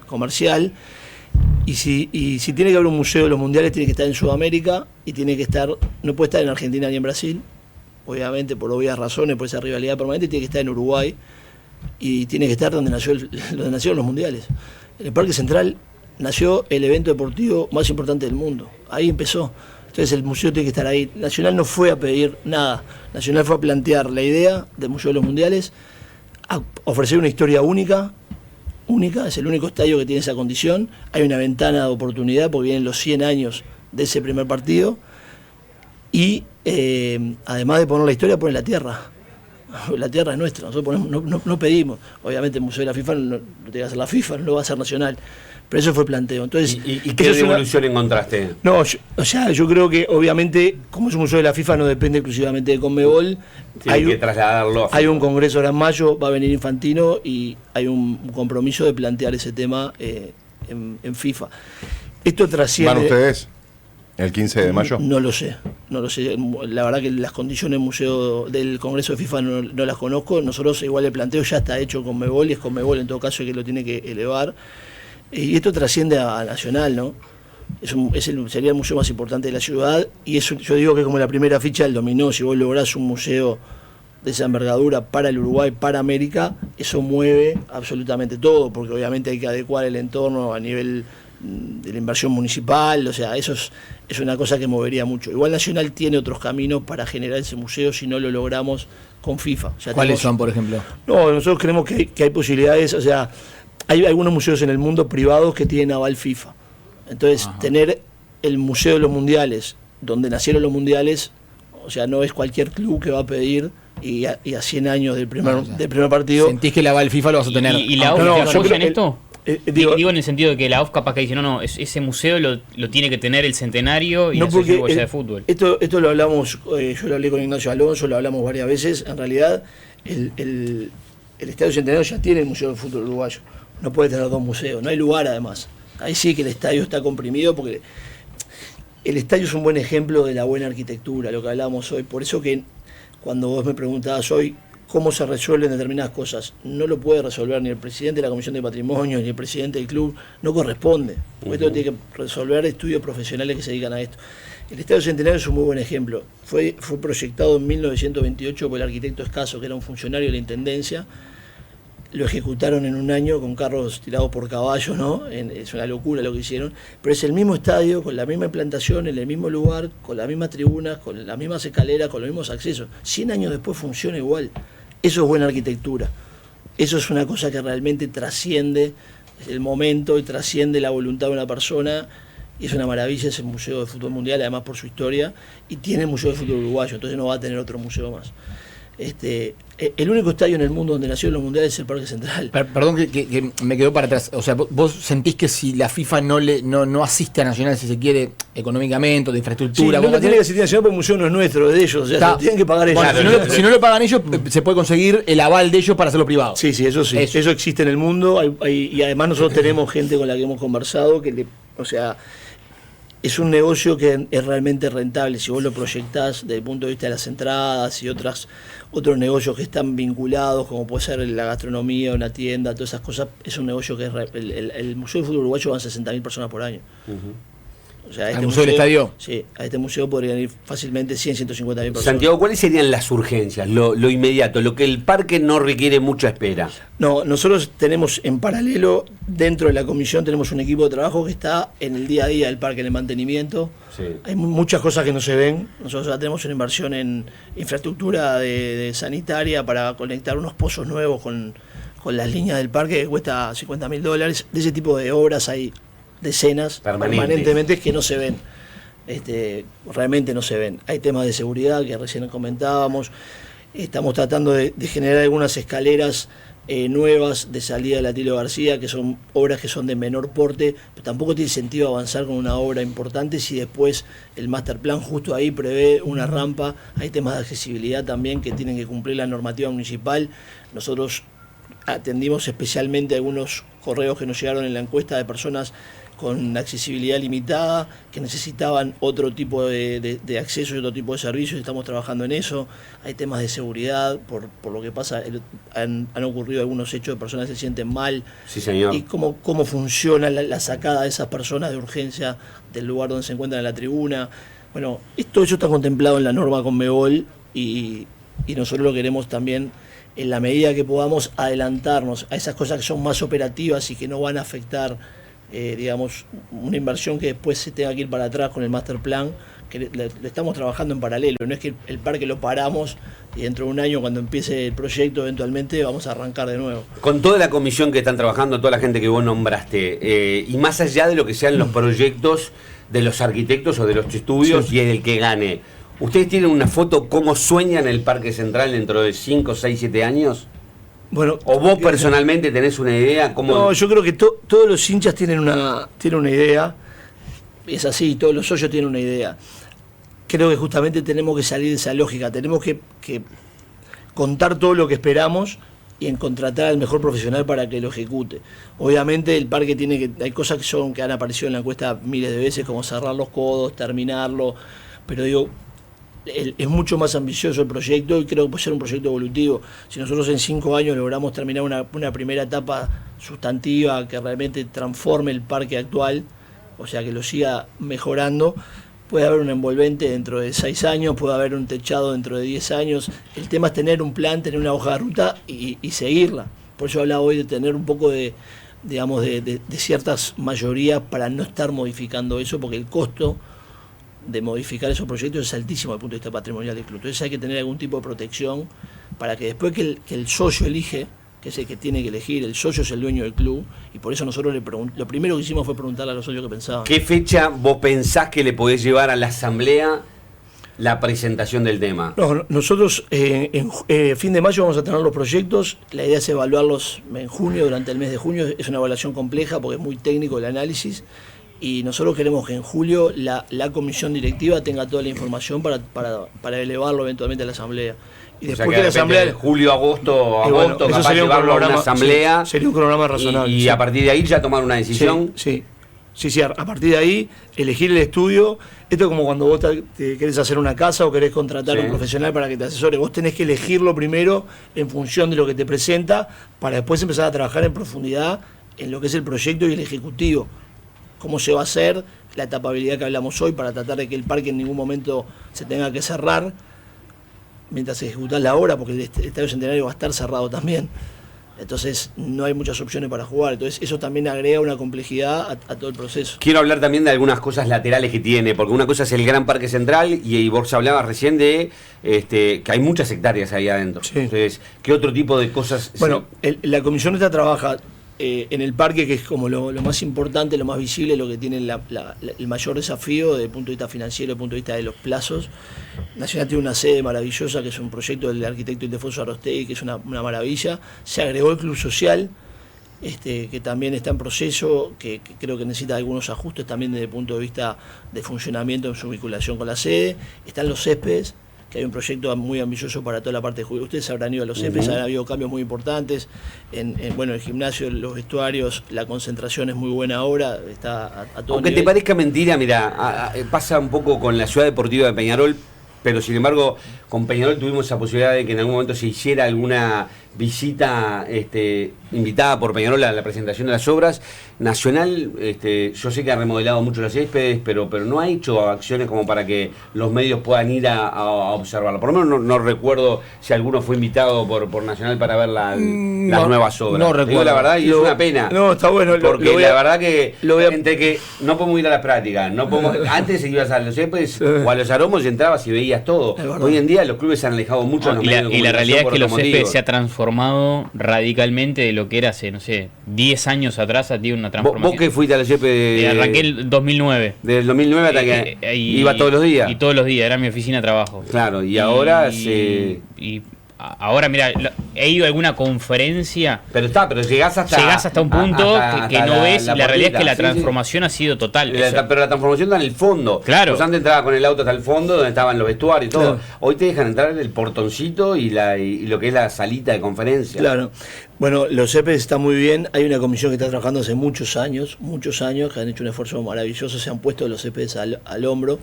comercial. Y si tiene que haber un museo de los mundiales, tiene que estar en Sudamérica y no puede estar en Argentina ni en Brasil, obviamente por obvias razones, por esa rivalidad permanente, tiene que estar en Uruguay y tiene que estar donde nacieron los mundiales. En el Parque Central nació el evento deportivo más importante del mundo, ahí empezó. Entonces el museo tiene que estar ahí. Nacional no fue a pedir nada. Nacional fue a plantear la idea del Museo de los Mundiales, a ofrecer una historia única, es el único estadio que tiene esa condición. Hay una ventana de oportunidad porque vienen los 100 años de ese primer partido. Y además de poner la historia, poner la tierra. La tierra es nuestra, nosotros no pedimos. Obviamente el Museo de la FIFA no tiene que hacer la FIFA, no lo va a hacer Nacional. Pero eso fue el planteo. Entonces, ¿Y qué devolución encontraste? No, yo creo que obviamente, como es un museo de la FIFA, no depende exclusivamente de Conmebol. Hay que trasladarlo a FIFA. Hay un congreso ahora en mayo, va a venir Infantino y hay un compromiso de plantear ese tema en FIFA. Esto trasciende. ¿Van ustedes el 15 de mayo? No lo sé. La verdad que las condiciones del Congreso de FIFA no las conozco. Nosotros igual el planteo ya está hecho con Conmebol y es Conmebol en todo caso que lo tiene que elevar. Y esto trasciende a Nacional, ¿no? Sería el museo más importante de la ciudad y eso yo digo que como la primera ficha del dominó, si vos lográs un museo de esa envergadura para el Uruguay, para América, eso mueve absolutamente todo, porque obviamente hay que adecuar el entorno a nivel de la inversión municipal, o sea, eso es una cosa que movería mucho. Igual Nacional tiene otros caminos para generar ese museo si no lo logramos con FIFA. O sea, ¿cuáles son, por ejemplo? No, nosotros creemos que hay posibilidades, o sea, hay algunos museos en el mundo privados que tienen aval FIFA. Entonces, tener el Museo de los Mundiales, donde nacieron los mundiales, o sea, no es cualquier club que va a pedir y a 100 años del primer partido. ¿Sentís que el aval FIFA lo vas a tener? ¿Y la OFF te apoya en esto? Digo en el sentido de que la OFF capaz que dice, no, ese museo lo tiene que tener el centenario y no porque de fútbol. Esto lo hablamos, yo lo hablé con Ignacio Alonso, lo hablamos varias veces. En realidad, el Estadio Centenario ya tiene el Museo del Fútbol Uruguayo. No puede tener dos museos, no hay lugar además. Ahí sí que el estadio está comprimido porque el estadio es un buen ejemplo de la buena arquitectura, lo que hablábamos hoy. Por eso que cuando vos me preguntabas hoy cómo se resuelven determinadas cosas, no lo puede resolver ni el presidente de la Comisión de Patrimonio, ni el presidente del club, no corresponde. Esto lo tiene que resolver estudios profesionales que se dedican a esto. El Estadio Centenario es un muy buen ejemplo. Fue proyectado en 1928 por el arquitecto Escaso, que era un funcionario de la Intendencia. Lo ejecutaron en un año con carros tirados por caballos, ¿no? Es una locura lo que hicieron, pero es el mismo estadio, con la misma implantación, en el mismo lugar, con las mismas tribunas, con las mismas escaleras, con los mismos accesos. 100 años después funciona igual. Eso es buena arquitectura. Eso es una cosa que realmente trasciende el momento y trasciende la voluntad de una persona. Y es una maravilla ese Museo de Fútbol Mundial, además por su historia, y tiene el Museo de Fútbol Uruguayo, entonces no va a tener otro museo más. El único estadio en el mundo donde nacieron los mundiales es el Parque Central. Perdón que me quedó para atrás. O sea, vos sentís que si la FIFA no asiste a Nacional, si se quiere, económicamente, de infraestructura. Sí, no tiene que asistir a Nacional porque el museo no es nuestro, es de ellos. O sea, tienen que pagar ellos. Bueno, si no lo pagan ellos, se puede conseguir el aval de ellos para hacerlo privado. Sí, eso sí. Eso existe en el mundo. Y además nosotros tenemos gente con la que hemos conversado o sea, es un negocio que es realmente rentable si vos lo proyectás desde el punto de vista de las entradas y otros negocios que están vinculados, como puede ser la gastronomía, una tienda, todas esas cosas. Es un negocio que el Museo del Fútbol Uruguayo van 60.000 personas por año. O sea, ¿Al Museo del Estadio? Sí, a este museo podrían ir fácilmente 150.000 personas. Santiago, ¿cuáles serían las urgencias, lo inmediato, lo que el parque no requiere mucha espera? No, nosotros tenemos en paralelo, dentro de la comisión, tenemos un equipo de trabajo que está en el día a día del parque, en el mantenimiento. Sí. Hay muchas cosas que no se ven. Nosotros ya tenemos una inversión en infraestructura de sanitaria para conectar unos pozos nuevos con las líneas del parque que cuesta $50.000. De ese tipo de obras hay decenas permanentemente que no se ven. Realmente no se ven. Hay temas de seguridad que recién comentábamos. Estamos tratando de generar algunas escaleras nuevas de salida de la Atilio García, que son obras que son de menor porte, pero tampoco tiene sentido avanzar con una obra importante si después el master plan justo ahí prevé una rampa. Hay temas de accesibilidad también que tienen que cumplir la normativa municipal. Nosotros atendimos especialmente algunos correos que nos llegaron en la encuesta de personas con accesibilidad limitada, que necesitaban otro tipo de acceso y otro tipo de servicios, y estamos trabajando en eso. Hay temas de seguridad, por lo que pasa, han ocurrido algunos hechos de personas que se sienten mal. Sí, señor. Y cómo funciona la sacada de esas personas de urgencia del lugar donde se encuentran en la tribuna. Bueno, todo eso está contemplado en la norma Conmebol y nosotros lo queremos también, en la medida que podamos, adelantarnos a esas cosas que son más operativas y que no van a afectar digamos, una inversión que después se tenga que ir para atrás con el master plan, que le estamos trabajando en paralelo. No es que el parque lo paramos y dentro de un año, cuando empiece el proyecto, eventualmente vamos a arrancar de nuevo. Con toda la comisión que están trabajando, toda la gente que vos nombraste, y más allá de lo que sean los proyectos de los arquitectos o de los estudios, Sí. y el que gane, ¿ustedes tienen una foto cómo sueñan el Parque Central dentro de 5, 6, 7 años? Bueno, ¿O vos personalmente tenés una idea? ¿Cómo? no, yo creo que todos los hinchas tienen una idea. Es así, todos los socios tienen una idea. Creo que justamente tenemos que salir de esa lógica. Tenemos que contar todo lo que esperamos y en contratar al mejor profesional para que lo ejecute. Obviamente el parque hay cosas que han aparecido en la encuesta miles de veces, como cerrar los codos, terminarlo, pero digo, es mucho más ambicioso el proyecto y creo que puede ser un proyecto evolutivo. Si nosotros en 5 años logramos terminar una primera etapa sustantiva que realmente transforme el parque actual, o sea, que lo siga mejorando, puede haber un envolvente dentro de 6 años, puede haber un techado dentro de 10 años. El tema es tener un plan, tener una hoja de ruta y seguirla. Por eso hablaba hoy de tener un poco de ciertas mayorías para no estar modificando eso, porque el costo de modificar esos proyectos es altísimo desde el punto de vista patrimonial del club. Entonces hay que tener algún tipo de protección para que después que el socio elige, que es el que tiene que elegir, el socio es el dueño del club, y por eso nosotros lo primero que hicimos fue preguntarle a los socios qué pensaban. ¿Qué fecha vos pensás que le podés llevar a la asamblea la presentación del tema? No, nosotros en fin de mayo vamos a tener los proyectos. La idea es evaluarlos en junio, durante el mes de junio. Es una evaluación compleja porque es muy técnico el análisis. Y nosotros queremos que en julio la comisión directiva tenga toda la información para elevarlo eventualmente a la asamblea. Y O sea después que que la de repente asamblea... julio, agosto, bueno, eso capaz sería un llevarlo a una cronograma, asamblea. sí, sería un cronograma razonable. Y sí. a partir de ahí ya tomar una decisión. Sí. A partir de ahí, elegir el estudio. Esto es como cuando vos te querés hacer una casa o querés contratar a un profesional para que te asesore. Vos tenés que elegirlo primero en función de lo que te presenta, para después empezar a trabajar en profundidad en lo que es el proyecto y el ejecutivo. Cómo se va a hacer, la tapabilidad que hablamos hoy, para tratar de que el parque en ningún momento se tenga que cerrar mientras se ejecuta la obra, porque el Estadio Centenario va a estar cerrado también. Entonces no hay muchas opciones para jugar. Entonces eso también agrega una complejidad a todo el proceso. Quiero hablar también de algunas cosas laterales que tiene, porque una cosa es el Gran Parque Central y vos hablabas recién de que hay muchas hectáreas ahí adentro. Sí. Entonces, ¿qué otro tipo de cosas? Bueno, la comisión esta trabaja en el parque, que es como lo más importante, lo más visible, lo que tiene el mayor desafío desde el punto de vista financiero, desde el punto de vista de los plazos. Nacional tiene una sede maravillosa, que es un proyecto del arquitecto Ildefonso Arostegui, que es una maravilla. Se agregó el club social, que también está en proceso, que creo que necesita algunos ajustes también desde el punto de vista de funcionamiento en su vinculación con la sede. Están los céspedes, que hay un proyecto muy ambicioso para toda la parte de juvenil. Ustedes habrán ido a los céspedes, han habido cambios muy importantes en el gimnasio, los vestuarios, la concentración es muy buena ahora, está a todo Aunque nivel. te parezca mentira, mira, pasa un poco con la ciudad deportiva de Peñarol, pero sin embargo con Peñarol tuvimos esa posibilidad de que en algún momento se hiciera alguna visita invitada por Peñarol a la presentación de las obras. Nacional, yo sé que ha remodelado mucho los céspedes, pero no ha hecho acciones como para que los medios puedan ir a observarlo. Por lo menos no recuerdo si alguno fue invitado por Nacional para ver las nuevas obras. No Te digo recuerdo. la verdad, y es una pena. No, está bueno. Porque la verdad que lo voy a- entre que no podemos ir a las prácticas, no podemos, antes ibas a los céspedes o a los aromos y entrabas y veías todo. Es verdad. Hoy en día los clubes se han alejado mucho de los medios de Y la comunicación realidad es por que los otros céspedes motivos. se ha transformado radicalmente de lo que era hace, no sé, 10 años atrás, ha tenido una transformación. ¿Vos que fuiste a los céspedes? Arranqué el 2009. Del 2009 hasta que iba todos los días. Y todos los días, era mi oficina de trabajo. Claro, y ahora ahora, mira, he ido a alguna conferencia. Pero llegás hasta un punto que no ves, y la realidad es que la sí, transformación ha sido total. Pero la transformación está en el fondo. Claro. Vos antes entrabas con el auto hasta el fondo, donde estaban los vestuarios y todo. Claro. Hoy te dejan entrar en el portoncito y lo que es la salita de conferencia. Claro. Bueno, los céspedes están muy bien. Hay una comisión que está trabajando hace muchos años, que han hecho un esfuerzo maravilloso, se han puesto los céspedes al hombro,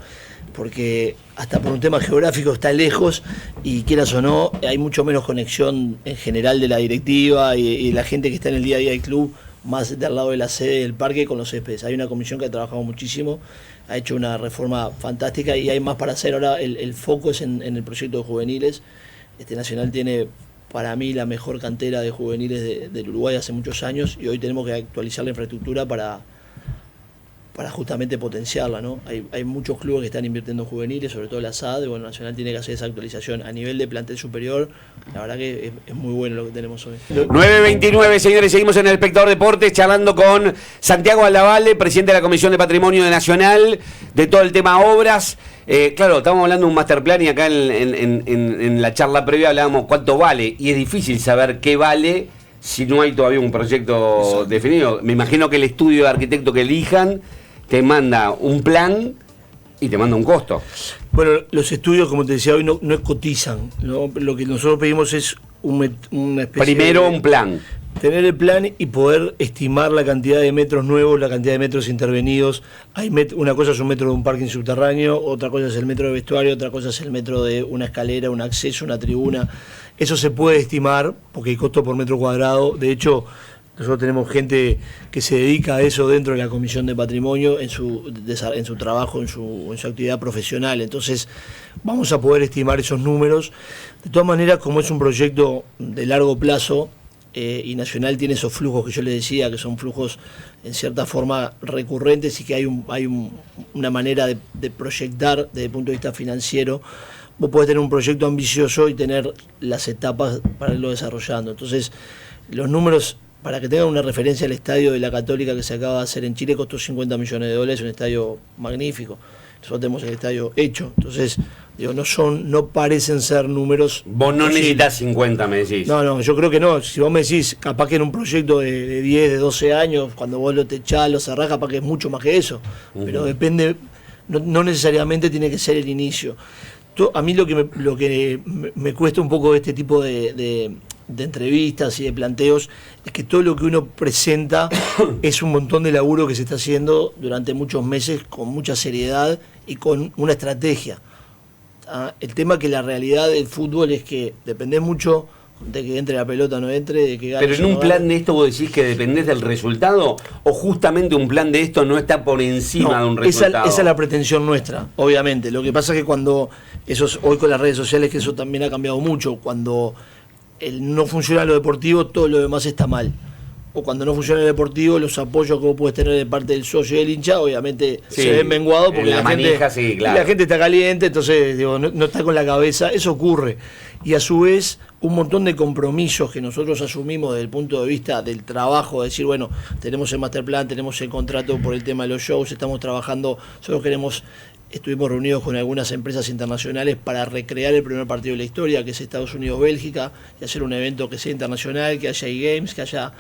porque hasta por un tema geográfico está lejos y quieras o no, hay mucho menos conexión en general de la directiva y la gente que está en el día a día del club, más del lado de la sede del parque, con los céspedes. Hay una comisión que ha trabajado muchísimo, ha hecho una reforma fantástica y hay más para hacer. Ahora el foco es en el proyecto de juveniles. Nacional tiene, para mí, la mejor cantera de juveniles del Uruguay hace muchos años, y hoy tenemos que actualizar la infraestructura para para justamente potenciarla, ¿no? Hay muchos clubes que están invirtiendo en juveniles, sobre todo la SAD, y bueno, Nacional tiene que hacer esa actualización. A nivel de plantel superior, la verdad que es muy bueno lo que tenemos hoy. 9:29, señores, seguimos en El Espectador Deportes charlando con Santiago Aldavalle, presidente de la Comisión de Patrimonio de Nacional, de todo el tema obras. Claro, estábamos hablando de un master plan y acá en la charla previa hablábamos cuánto vale, y es difícil saber qué vale si no hay todavía un proyecto definido. Me imagino que el estudio de arquitecto que elijan te manda un plan y te manda un costo. Bueno, los estudios, como te decía hoy, no cotizan, ¿no? Lo que nosotros pedimos es una especie Primero un plan. Tener el plan y poder estimar la cantidad de metros nuevos, la cantidad de metros intervenidos. Una cosa es un metro de un parking subterráneo, otra cosa es el metro de vestuario, otra cosa es el metro de una escalera, un acceso, una tribuna. Eso se puede estimar porque hay costo por metro cuadrado. De hecho, nosotros tenemos gente que se dedica a eso dentro de la Comisión de Patrimonio en su trabajo, en su actividad profesional. Entonces, vamos a poder estimar esos números. De todas maneras, como es un proyecto de largo plazo, y Nacional tiene esos flujos que yo les decía, que son flujos en cierta forma recurrentes y que hay una manera de proyectar desde el punto de vista financiero. Vos podés tener un proyecto ambicioso y tener las etapas para irlo desarrollando. Entonces, los números, para que tengan una referencia, el estadio de la Católica que se acaba de hacer en Chile costó $50 millones, un estadio magnífico. Nosotros tenemos el estadio hecho. Entonces, digo, no parecen ser números. Vos no necesitas 50, me decís. No, yo creo que no. Si vos me decís, capaz que en un proyecto de 10, de 12 años, cuando vos lo techás, lo cerrás, capaz que es mucho más que eso. Pero depende, no necesariamente tiene que ser el inicio. A mí lo que me cuesta un poco este tipo de entrevistas y de planteos es que todo lo que uno presenta es un montón de laburo que se está haciendo durante muchos meses con mucha seriedad y con una estrategia. El tema que la realidad del fútbol es que depende mucho de que entre la pelota o no entre, de que gane. Pero en un plan de esto vos decís que dependés del resultado, o justamente un plan de esto no está por encima de un resultado. Esa es la pretensión nuestra, obviamente. Lo que pasa es que cuando hoy con las redes sociales, que eso también ha cambiado mucho, cuando no funciona lo deportivo, todo lo demás está mal. O cuando no funciona el deportivo, los apoyos que vos podés tener de parte del socio y del hincha, obviamente se ven menguados porque la gente está caliente, entonces digo, no está con la cabeza. Eso ocurre. Y a su vez, un montón de compromisos que nosotros asumimos desde el punto de vista del trabajo, de decir, bueno, tenemos el master plan, tenemos el contrato por el tema de los shows, estamos trabajando, estuvimos reunidos con algunas empresas internacionales para recrear el primer partido de la historia, que es Estados Unidos-Bélgica, y hacer un evento que sea internacional, que haya e-games, que haya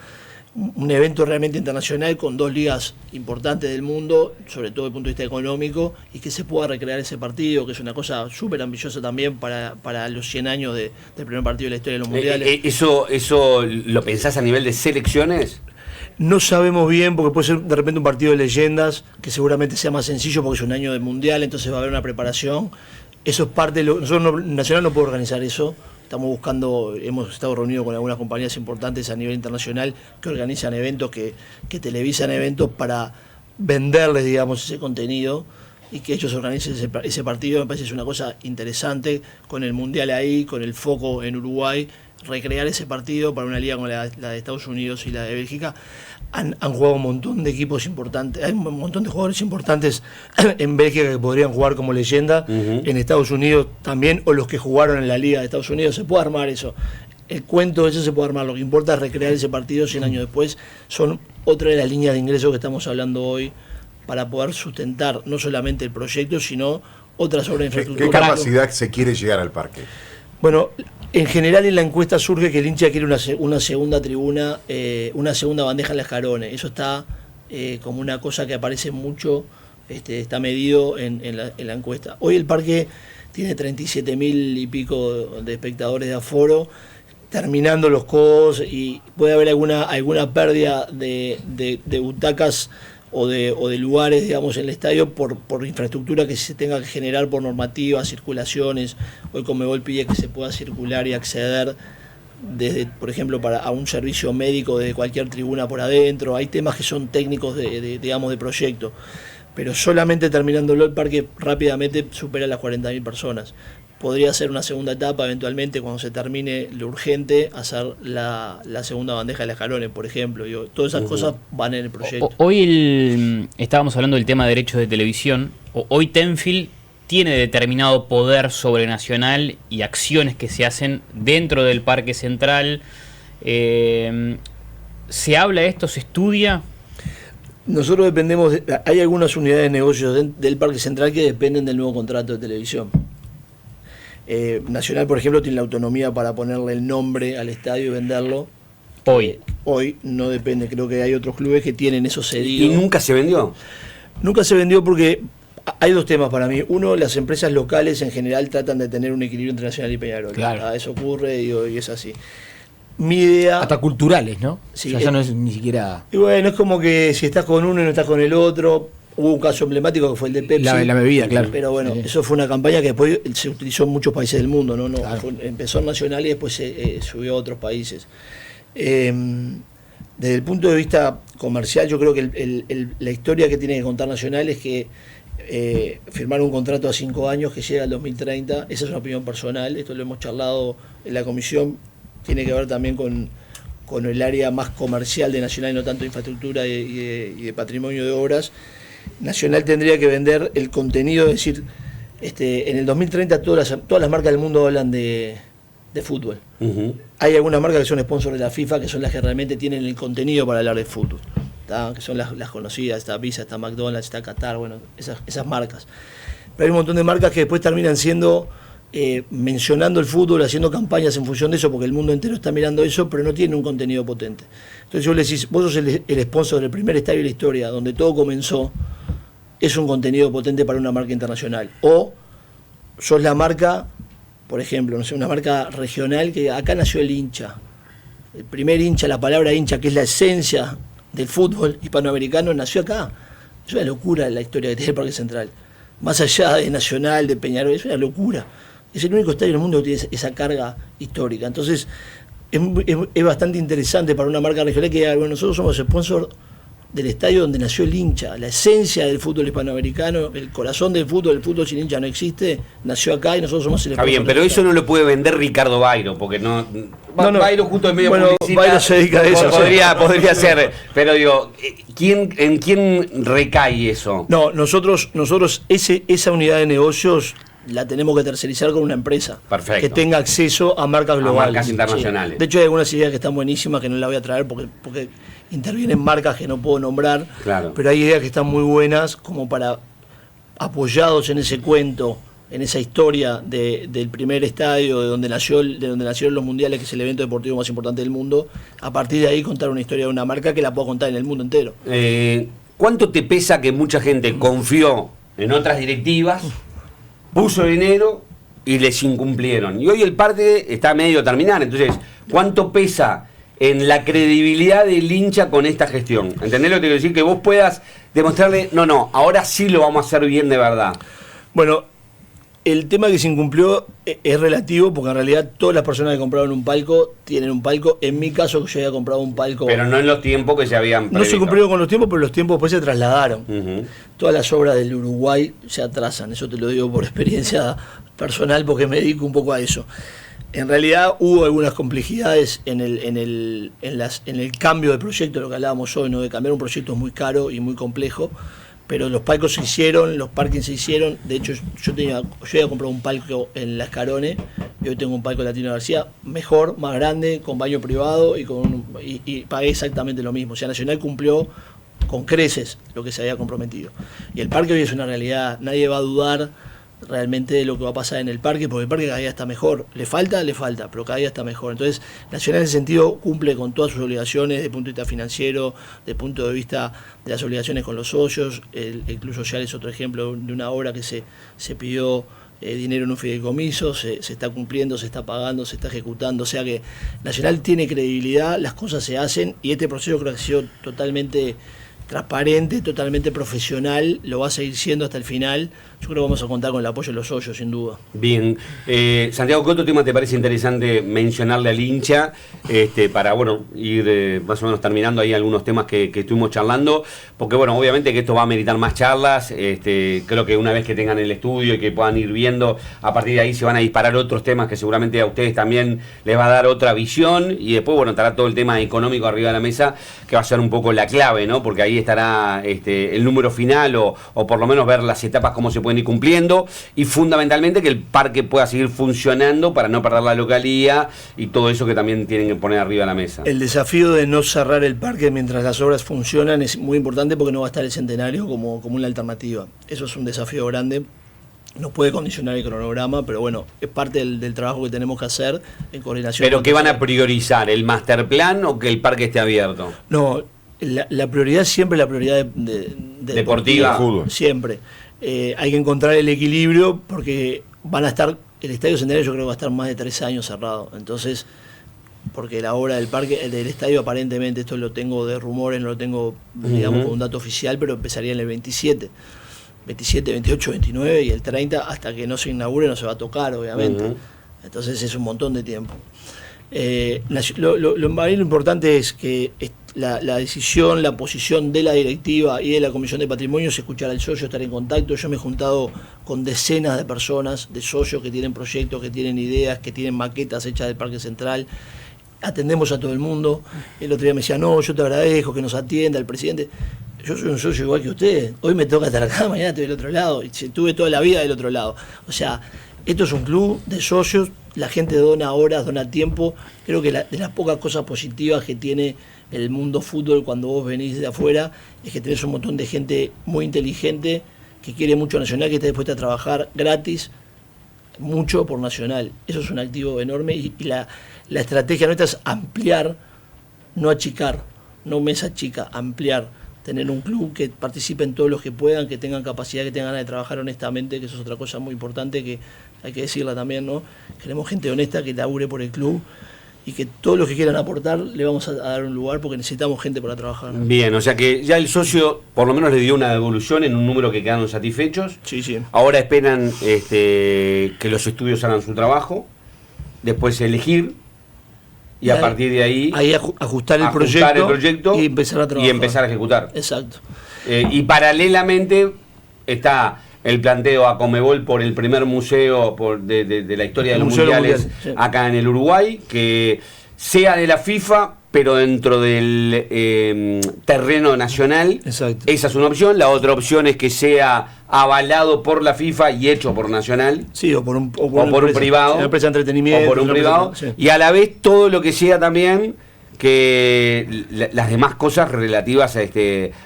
un evento realmente internacional con 2 ligas importantes del mundo, sobre todo desde el punto de vista económico, y que se pueda recrear ese partido, que es una cosa súper ambiciosa también para los 100 años del primer partido de la historia de los mundiales. ¿Eso lo pensás a nivel de selecciones? No sabemos bien, porque puede ser de repente un partido de leyendas, que seguramente sea más sencillo porque es un año de mundial, entonces va a haber una preparación. Eso es parte de nosotros Nacional no puede organizar eso. Estamos buscando, hemos estado reunidos con algunas compañías importantes a nivel internacional que organizan eventos, que televisan eventos para venderles, digamos, ese contenido y que ellos organicen ese partido. Me parece que es una cosa interesante, con el Mundial ahí, con el foco en Uruguay, recrear ese partido para una liga como la de Estados Unidos y la de Bélgica. Han jugado un montón de equipos importantes, hay un montón de jugadores importantes en Bélgica que podrían jugar como leyenda, en Estados Unidos también, o los que jugaron en la Liga de Estados Unidos. Se puede armar eso. El cuento ese se puede armar. Lo que importa es recrear ese partido 100 años después. Son otra de las líneas de ingresos que estamos hablando hoy para poder sustentar no solamente el proyecto, sino otras obras de infraestructura. ¿Qué capacidad se quiere llegar al parque? Bueno, en general en la encuesta surge que el hincha quiere una segunda tribuna, una segunda bandeja en las Carones. Eso está como una cosa que aparece mucho, está medido en la encuesta. Hoy el parque tiene 37.000 y pico de espectadores de aforo, terminando los codos, y puede haber alguna pérdida de butacas o de lugares, digamos, en el estadio por infraestructura que se tenga que generar por normativas, circulaciones. Hoy Conmebol pide que se pueda circular y acceder desde, por ejemplo, a un servicio médico desde cualquier tribuna por adentro. Hay temas que son técnicos digamos, de proyecto, pero solamente terminándolo el parque rápidamente supera las 40.000 personas. podría ser una segunda etapa eventualmente cuando se termine lo urgente, hacer la segunda bandeja de las Escalones, por ejemplo. Digo, todas esas cosas van en el proyecto. Hoy estábamos hablando del tema de derechos de televisión. Hoy Tenfield tiene determinado poder sobre Nacional y acciones que se hacen dentro del Parque Central. ¿Se habla de esto? ¿Se estudia? Nosotros dependemos, hay algunas unidades de negocios del Parque Central que dependen del nuevo contrato de televisión. Nacional, por ejemplo, tiene la autonomía para ponerle el nombre al estadio y venderlo. Hoy no depende, creo que hay otros clubes que tienen eso cedido. ¿Y nunca se vendió? Nunca se vendió porque hay dos temas para mí. Uno, las empresas locales en general tratan de tener un equilibrio entre Nacional y Peñarol. Claro. Eso ocurre y es así. Mi idea... Hasta culturales, ¿no? Sí, o sea, ya no es ni siquiera... Y bueno, es como que si estás con uno y no estás con el otro. Hubo un caso emblemático que fue el de Pepsi. La bebida, claro. Pero bueno, sí. Eso fue una campaña que después se utilizó en muchos países del mundo, ¿no? Claro. Empezó en Nacional y después se subió a otros países. Desde el punto de vista comercial, yo creo que la historia que tiene que contar Nacional es que firmaron un contrato a 5 años que llega al 2030. Esa es una opinión personal, esto lo hemos charlado en la comisión, tiene que ver también con el área más comercial de Nacional y no tanto de infraestructura y de patrimonio de obras. Nacional tendría que vender el contenido, es decir, en el 2030 todas las marcas del mundo hablan de fútbol. Hay algunas marcas que son sponsors de la FIFA, que son las que realmente tienen el contenido para hablar de fútbol, ¿tá? Que son las conocidas, está Visa, está McDonald's, está Qatar, bueno, esas marcas. Pero hay un montón de marcas que después terminan siendo mencionando el fútbol, haciendo campañas en función de eso, porque el mundo entero está mirando eso, pero no tienen un contenido potente. Entonces yo le decís, vos sos el sponsor del primer estadio de la historia, donde todo comenzó, es un contenido potente para una marca internacional. O sos la marca, por ejemplo, no sé, una marca regional, que acá nació el hincha. El primer hincha, la palabra hincha, que es la esencia del fútbol hispanoamericano, nació acá. Es una locura la historia que tiene el Parque Central. Más allá de Nacional, de Peñarol, es una locura. Es el único estadio en el mundo que tiene esa carga histórica. Entonces, es bastante interesante para una marca regional que diga, bueno, nosotros somos sponsor del estadio donde nació el hincha, la esencia del fútbol hispanoamericano, el corazón del fútbol sin hincha no existe, nació acá y nosotros somos el sponsor. Está bien, pero eso no lo puede vender Ricardo Bairo, porque no Bairo justo en medio bueno, publicidad. Bairo se dedica a eso. Podría ser, pero digo, ¿en quién recae eso? No, nosotros esa unidad de negocios la tenemos que tercerizar con una empresa. Perfecto. Que tenga acceso a marcas globales. A marcas internacionales. Sí. De hecho, hay algunas ideas que están buenísimas que no las voy a traer porque intervienen marcas que no puedo nombrar. Claro. Pero hay ideas que están muy buenas como para, apoyados en ese cuento, en esa historia del primer estadio, de donde nacieron los mundiales, que es el evento deportivo más importante del mundo, a partir de ahí contar una historia de una marca que la puedo contar en el mundo entero. ¿Cuánto te pesa que mucha gente confió en otras directivas, puso dinero y les incumplieron? Y hoy el parque está medio terminar, entonces, ¿cuánto pesa en la credibilidad del hincha con esta gestión? ¿Entendés lo que te quiero decir? Que vos puedas demostrarle, no, ahora sí lo vamos a hacer bien de verdad. Bueno, el tema que se incumplió es relativo, porque en realidad todas las personas que compraron un palco tienen un palco. En mi caso, yo había comprado un palco. Pero no en los tiempos que se habían previsto. No se cumplieron con los tiempos, pero los tiempos después se trasladaron. Todas las obras del Uruguay se atrasan, eso te lo digo por experiencia personal, porque me dedico un poco a eso. En realidad hubo algunas complejidades en el cambio de proyecto, lo que hablábamos hoy, ¿no? De cambiar un proyecto es muy caro y muy complejo. Pero los palcos se hicieron, los parkings se hicieron. De hecho, yo había comprado un palco en Las Escalones y hoy tengo un palco en Latino García mejor, más grande, con baño privado y pagué exactamente lo mismo. O sea, Nacional cumplió con creces lo que se había comprometido. Y el parque hoy es una realidad. Nadie va a dudar realmente de lo que va a pasar en el parque, porque el parque cada día está mejor. Le falta, pero cada día está mejor. Entonces, Nacional en ese sentido cumple con todas sus obligaciones, desde el punto de vista financiero, desde el punto de vista de las obligaciones con los socios. El Club Social es otro ejemplo de una obra que se pidió dinero en un fideicomiso, se está cumpliendo, se está pagando, se está ejecutando. O sea que Nacional tiene credibilidad, las cosas se hacen, y este proceso creo que ha sido totalmente transparente, totalmente profesional, lo va a seguir siendo hasta el final. Yo creo que vamos a contar con el apoyo de los socios, sin duda. Bien. Santiago, ¿qué otro tema te parece interesante mencionarle al hincha? Para, bueno, ir más o menos terminando ahí algunos temas que estuvimos charlando, porque, bueno, obviamente que esto va a meritar más charlas. Creo que una vez que tengan el estudio y que puedan ir viendo, a partir de ahí se van a disparar otros temas que seguramente a ustedes también les va a dar otra visión, y después, bueno, estará todo el tema económico arriba de la mesa, que va a ser un poco la clave, ¿no? Porque ahí estará el número final, o por lo menos ver las etapas, cómo se pueden ir cumpliendo, y fundamentalmente que el parque pueda seguir funcionando para no perder la localía y todo eso que también tienen que poner arriba de la mesa. El desafío de no cerrar el parque mientras las obras funcionan es muy importante, porque no va a estar el Centenario como una alternativa. Eso es un desafío grande. Nos puede condicionar el cronograma, pero bueno, es parte del trabajo que tenemos que hacer en coordinación. ¿Pero qué van a priorizar? ¿El master plan o que el parque esté abierto? No, la prioridad es siempre la prioridad deportiva. Fútbol. Siempre. Hay que encontrar el equilibrio, porque van a estar, el Estadio Centenario yo creo que va a estar más de 3 años cerrado. Entonces, porque la obra del parque, del estadio aparentemente, esto lo tengo de rumores, no lo tengo, digamos, con un dato oficial, pero empezaría en el 27, 28, 29 y el 30, hasta que no se inaugure no se va a tocar, obviamente. Entonces es un montón de tiempo. Lo importante es que la decisión, la posición de la directiva y de la Comisión de Patrimonio es escuchar al socio, estar en contacto. Yo me he juntado con decenas de personas, de socios que tienen proyectos, que tienen ideas, que tienen maquetas hechas del Parque Central. Atendemos a todo el mundo. El otro día me decía, no, yo te agradezco que nos atienda el presidente. Yo soy un socio igual que usted. Hoy me toca estar acá, mañana estoy del otro lado. Y estuve toda la vida del otro lado. O sea, esto es un club de socios. La gente dona horas, dona tiempo. Creo que de las pocas cosas positivas que tiene el mundo fútbol cuando vos venís de afuera es que tenés un montón de gente muy inteligente que quiere mucho Nacional, que está dispuesta a trabajar gratis mucho por Nacional. Eso es un activo enorme, y la estrategia nuestra es ampliar, no achicar, no mesa chica, ampliar, tener un club que participen todos los que puedan, que tengan capacidad, que tengan ganas de trabajar honestamente, que eso es otra cosa muy importante que hay que decirla también, ¿no? Queremos gente honesta que labure por el club, y que todos los que quieran aportar le vamos a dar un lugar, porque necesitamos gente para trabajar. Bien, o sea que ya el socio por lo menos le dio una devolución en un número que quedaron satisfechos. Sí, sí. Ahora esperan que los estudios hagan su trabajo, después elegir, y a partir de ahí ajustar el proyecto y empezar a trabajar. Y empezar a ejecutar. Exacto. Y paralelamente está el planteo a Conmebol por el primer museo de la historia de los mundiales acá en el Uruguay, que sea de la FIFA, pero dentro del terreno nacional. Exacto. Esa es una opción. La otra opción es que sea avalado por la FIFA y hecho por Nacional. Sí, o por un privado. Una empresa de entretenimiento. O por un privado. Sí. Y a la vez todo lo que sea también que las demás cosas relativas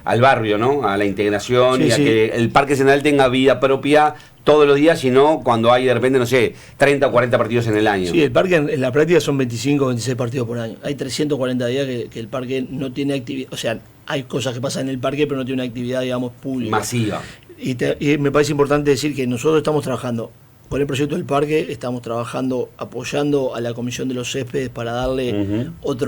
al barrio, ¿no? A la integración, y a que el Parque Central tenga vida propia todos los días, sino cuando hay de repente, no sé, 30 o 40 partidos en el año. Sí, el parque en la práctica son 25 o 26 partidos por año. Hay 340 días que el parque no tiene actividad, o sea, hay cosas que pasan en el parque, pero no tiene una actividad, digamos, pública. Masiva. Y me parece importante decir que nosotros estamos trabajando con el proyecto del parque, estamos trabajando, apoyando a la Comisión de los Céspedes para darle otra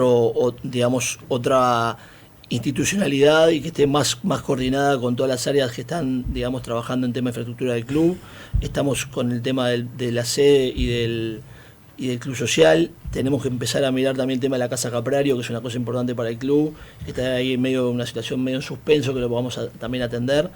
institucionalidad, y que esté más coordinada con todas las áreas que están, digamos, trabajando en tema de infraestructura del club. Estamos con el tema de la sede y del club social. Tenemos que empezar a mirar también el tema de la Casa Caprario, que es una cosa importante para el club, que está ahí en medio de una situación medio en suspenso, que lo vamos a también atender.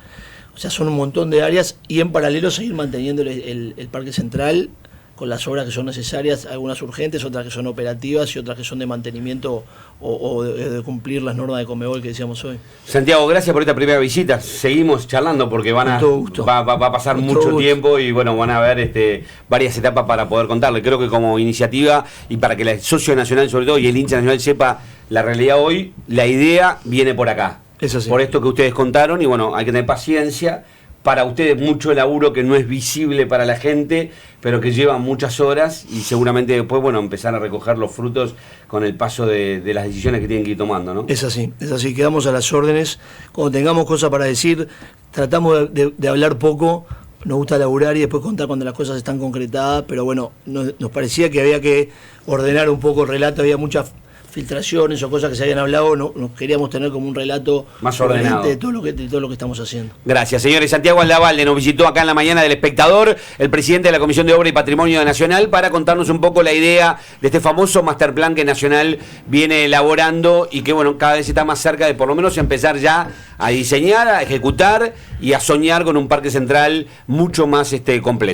O sea, son un montón de áreas, y en paralelo seguir manteniendo el Parque Central con las obras que son necesarias, algunas urgentes, otras que son operativas y otras que son de mantenimiento o de cumplir las normas de Conmebol que decíamos hoy. Santiago, gracias por esta primera visita. Seguimos charlando porque va a pasar mucho tiempo, y bueno, van a haber varias etapas para poder contarle. Creo que como iniciativa, y para que el socio nacional sobre todo y el hincha nacional sepa la realidad hoy, la idea viene por acá. Eso sí. Por esto que ustedes contaron, y bueno, hay que tener paciencia. Para ustedes mucho laburo que no es visible para la gente, pero que lleva muchas horas, y seguramente después, bueno, empezar a recoger los frutos con el paso de las decisiones que tienen que ir tomando, ¿no? Es así, quedamos a las órdenes. Cuando tengamos cosas para decir, tratamos de hablar poco, nos gusta laburar y después contar cuando las cosas están concretadas, pero bueno, nos parecía que había que ordenar un poco el relato, había mucha filtraciones o cosas que se habían hablado, nos queríamos tener como un relato más ordenado de todo lo que estamos haciendo. Gracias, señores. Santiago Aldavalde nos visitó acá en la mañana del Espectador, el presidente de la Comisión de Obra y Patrimonio Nacional, para contarnos un poco la idea de este famoso masterplan que Nacional viene elaborando y que, bueno, cada vez está más cerca de por lo menos empezar ya a diseñar, a ejecutar y a soñar con un parque central mucho más completo.